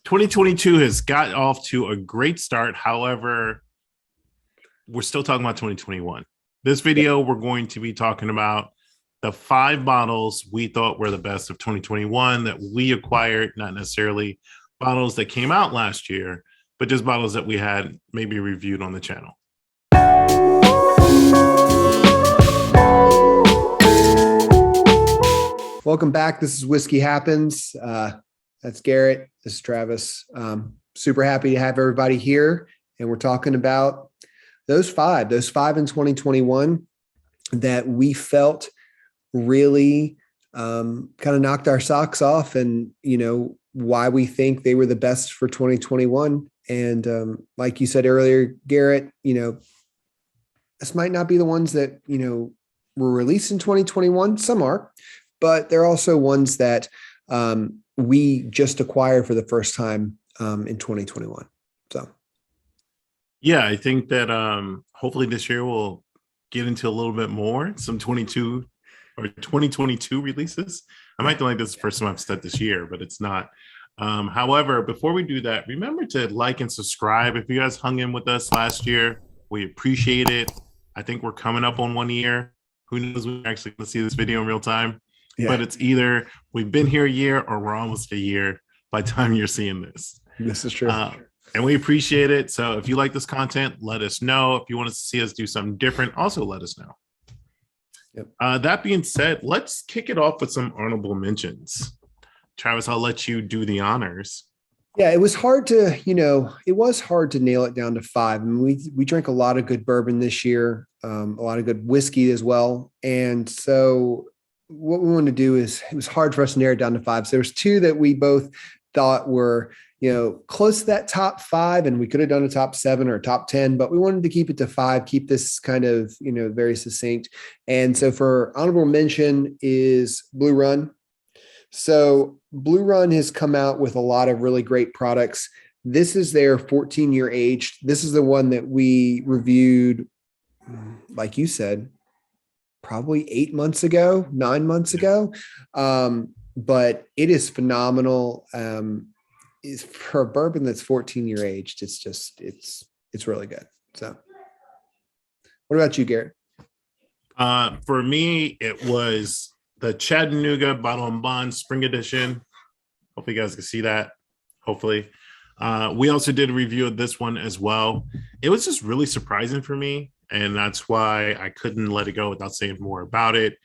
2022 has got off to a great start. However, we're still talking about 2021. This video, we're going to be talking about the 5 bottles we thought were the best of 2021 that we acquired, not necessarily bottles that came out last year, but just bottles that we had maybe reviewed on the channel. Welcome back. This is Whiskey Happens. That's Garrett. This is Travis. Super happy to have everybody here. And we're talking about those five in 2021 that we felt really kind of knocked our socks off, and, why we think they were the best for 2021. And like you said earlier, Garrett, this might not be the ones that, were released in 2021. Some are, but they're also ones that we just acquired for the first time in 2021. So, yeah, I think that hopefully this year we'll get into a little bit more, some 2022 releases. I might feel like this is the first time I've said this year, but it's not. However, before we do that, remember to like and subscribe. If you guys hung in with us last year, we appreciate it. I think we're coming up on 1 year. Who knows when we're actually going to see this video in real time? Yeah. But it's either we've been here a year or we're almost a year by the time you're seeing this. This is true. And we appreciate it. So if you like this content, let us know. If you want to see us do something different, also let us know. Yep. That being said, let's kick it off with some honorable mentions. Travis, I'll let you do the honors. Yeah, it was hard to, nail it down to 5. I mean, we drank a lot of good bourbon this year, a lot of good whiskey as well. And so what we wanted to do is, it was hard for us to narrow it down to 5. So there's 2 that we both thought were, close to that top 5, and we could have done a top 7 or a top 10, but we wanted to keep it to 5, keep this kind of, very succinct. And so for honorable mention is Blue Run. So Blue Run has come out with a lot of really great products. This is their 14-year aged. This is the one that we reviewed, like you said, probably 8 months ago, 9 months ago. But it is phenomenal. Is for a bourbon that's 14-year aged. It's really good. So what about you, Garrett? For me, it was the Chattanooga Bottle and Bond Spring Edition. Hopefully you guys can see that. Hopefully. We also did a review of this one as well. It was just really surprising for me, and that's why I couldn't let it go without saying more about it.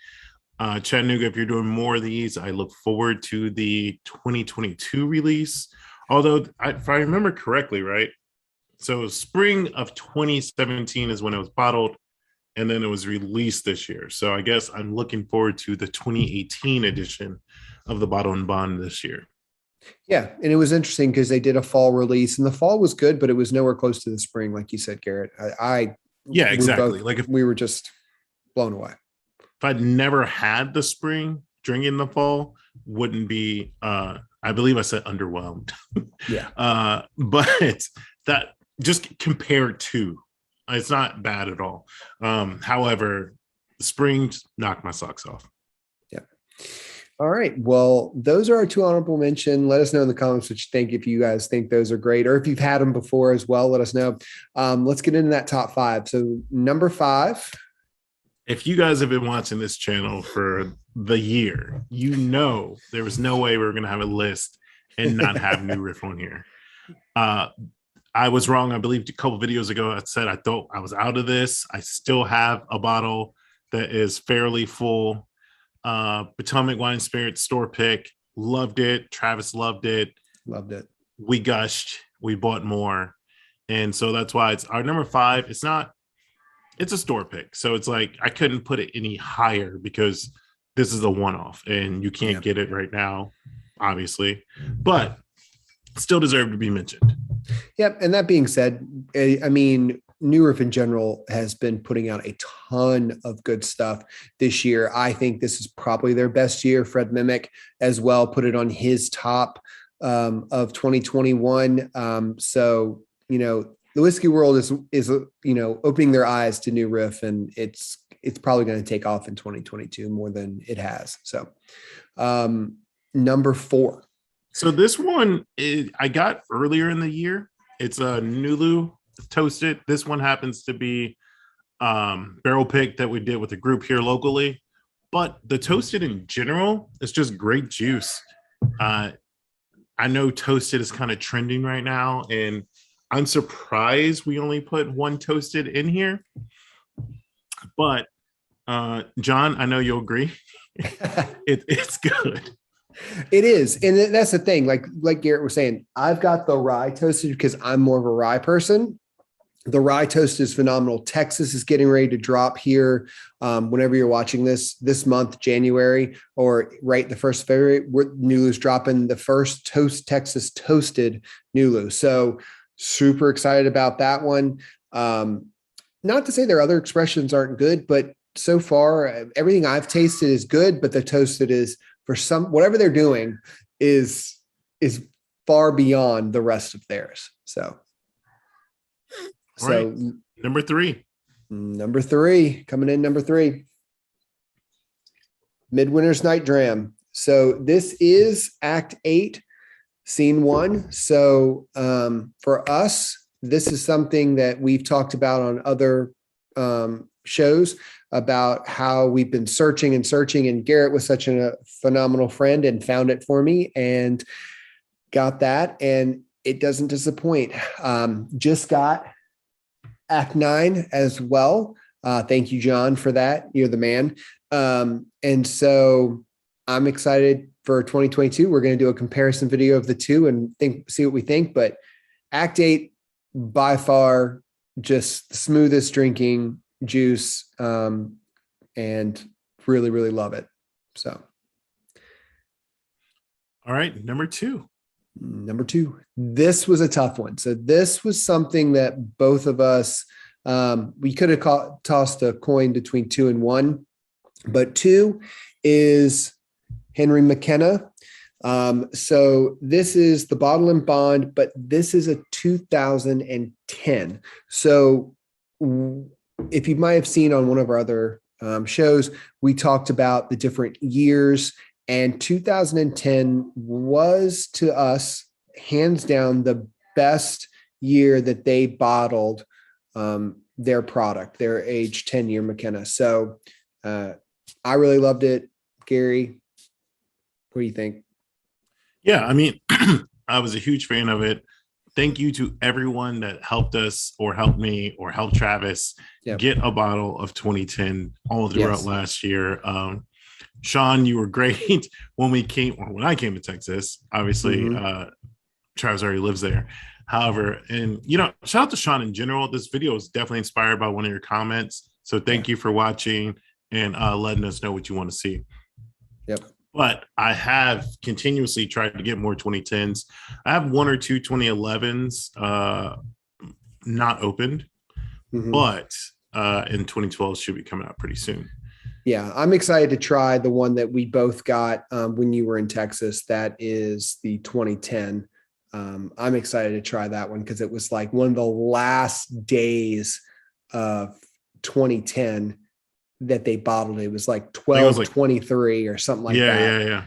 Chattanooga, if you're doing more of these, I look forward to the 2022 release. Although, if I remember correctly, right? So spring of 2017 is when it was bottled, and then it was released this year. So I guess I'm looking forward to the 2018 edition of the Bottle and Bond this year. Yeah, and it was interesting because they did a fall release, and the fall was good, but it was nowhere close to the spring, like you said, Garrett. Yeah, exactly. Like we were just blown away. If I'd never had the spring, drinking the fall wouldn't be. I believe I said underwhelmed. Yeah, but that just compared to. It's not bad at all. However, spring knocked my socks off. Yeah. All right. Well, those are our 2 honorable mention. Let us know in the comments what you think. If you guys think those are great, or if you've had them before as well, let us know. Let's get into that top 5. So number 5. If you guys have been watching this channel for the year, there was no way we were going to have a list and not have New Riff on here. I was wrong. I believe a couple videos ago, I said I thought I was out of this. I still have a bottle that is fairly full. Potomac Wine Spirit store pick. Loved it. Travis loved it. Loved it. We gushed. We bought more. And so that's why it's our number 5. It's a store pick. So it's like I couldn't put it any higher because this is a one-off and you can't get it right now, obviously. But still deserve to be mentioned. Yep. And that being said, I mean, New Riff in general has been putting out a ton of good stuff this year. I think this is probably their best year. Fred Mimic as well put it on his top of 2021. So, the whiskey world is opening their eyes to New Riff, and it's probably going to take off in 2022 more than it has. So, number 4. So this one I got earlier in the year. It's a Nulu toasted. This one happens to be barrel pick that we did with a group here locally. But the toasted in general is just great juice. I know toasted is kind of trending right now, and I'm surprised we only put one toasted in here. But John, I know you'll agree. It's good. It is. And that's the thing. Like Garrett was saying, I've got the rye toasted because I'm more of a rye person. The rye toast is phenomenal. Texas is getting ready to drop here. Whenever you're watching this month, January, or right the 1st of February, Nulu's dropping the first Texas toasted Nulu. So super excited about that one. Not to say their other expressions aren't good, but so far everything I've tasted is good, but the toasted is, for whatever they're doing is far beyond the rest of theirs. So right. Number three coming in. Number three, Midwinter's Night Dram. So this is Act 8, Scene 1. So for us, this is something that we've talked about on other shows about how we've been searching, and Garrett was such a phenomenal friend and found it for me and got that. And it doesn't disappoint. Just got Act 9 as well. Thank you, John, for that. You're the man. And so I'm excited for 2022. We're going to do a comparison video of the two and see what we think. But Act 8, by far, just the smoothest drinking juice, and really, really love it. So. All right. Number two. This was a tough one. So this was something that both of us, we could have tossed a coin between 2 and 1, but 2 is Henry McKenna. So this is the Bottle and Bond, but this is a 2010. So if you might have seen on one of our other shows, we talked about the different years, and 2010 was to us hands down the best year that they bottled their product, their age 10-year McKenna. So I really loved it. Gary, what do you think? Yeah, I mean, I was a huge fan of it. Thank you to everyone that helped us or helped me or helped Travis get a bottle of 2010 all throughout last year. Sean, you were great when I came to Texas. Obviously, Travis already lives there. However, and shout out to Sean in general. This video is definitely inspired by one of your comments. So thank you for watching and letting us know what you want to see. Yep. But I have continuously tried to get more 2010s. I have 1 or 2 2011s not opened, but in 2012 should be coming out pretty soon. Yeah, I'm excited to try the one that we both got when you were in Texas. That is the 2010. I'm excited to try that one because it was like one of the last days of 2010 that they bottled. It was like 12/23 or something like that. Yeah.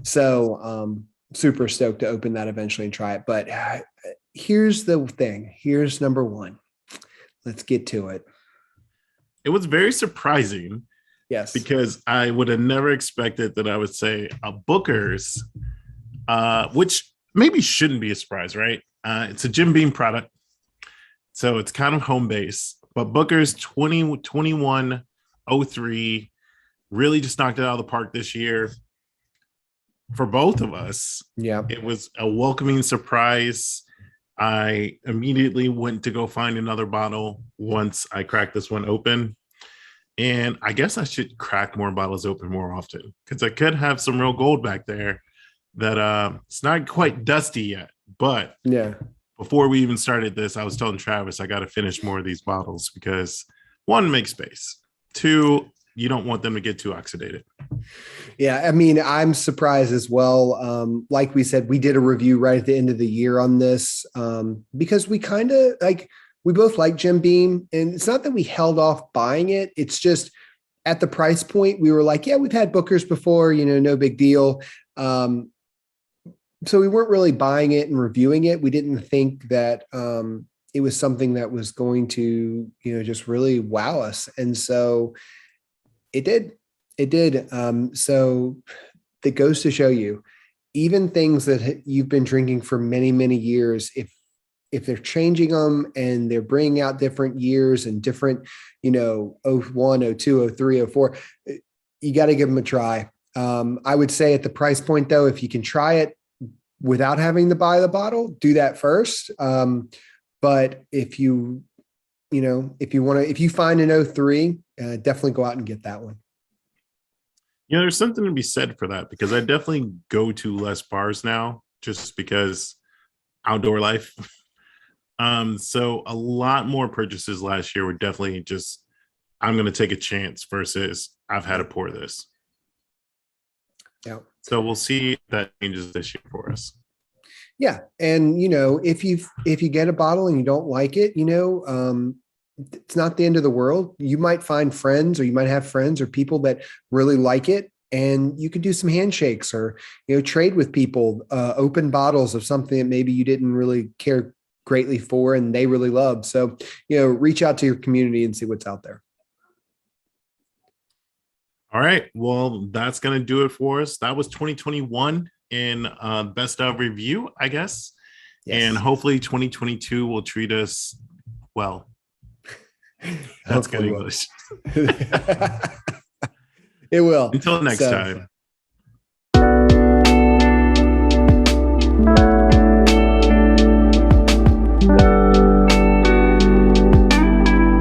So super stoked to open that eventually and try it. But here's the thing. Here's number 1. Let's get to it. It was very surprising. Yes. Because I would have never expected that I would say a Booker's, which maybe shouldn't be a surprise, right? It's a Jim Beam product. So it's kind of home base. But Booker's 2103 really just knocked it out of the park this year for both of us. Yeah. It was a welcoming surprise. I immediately went to go find another bottle once I cracked this one open. And I guess I should crack more bottles open more often because I could have some real gold back there that it's not quite dusty yet. But before we even started this, I was telling Travis I got to finish more of these bottles because 1, make space. 2, you don't want them to get too oxidated. Yeah, I mean, I'm surprised as well. Like we said, we did a review right at the end of the year on this because we kind of we both like Jim Beam, and it's not that we held off buying it. It's just at the price point, we were like, yeah, we've had Booker's before, no big deal. so we weren't really buying it and reviewing it. We didn't think that it was something that was going to, just really wow us. And so it did. It did. So that goes to show you, even things that you've been drinking for many, many years, if they're changing them and they're bringing out different years and different, oh 01, 02, 03, 04, you got to give them a try. I would say at the price point though, if you can try it without having to buy the bottle, do that first. But if you find an 03, definitely go out and get that one. There's something to be said for that, because I definitely go to less bars now just because outdoor life. So a lot more purchases last year were definitely just, I'm going to take a chance versus I've had to pour this. Yeah. So we'll see if that changes this year for us. Yeah. And, if you get a bottle and you don't like it, it's not the end of the world. You might find friends, or you might have friends or people that really like it. And you could do some handshakes or, trade with people, open bottles of something that maybe you didn't really care greatly for and they really love. So, reach out to your community and see what's out there. All right. Well, that's going to do it for us. That was 2021 in best of review, I guess. Yes. And hopefully 2022 will treat us well. That's good English. It will. Until next time.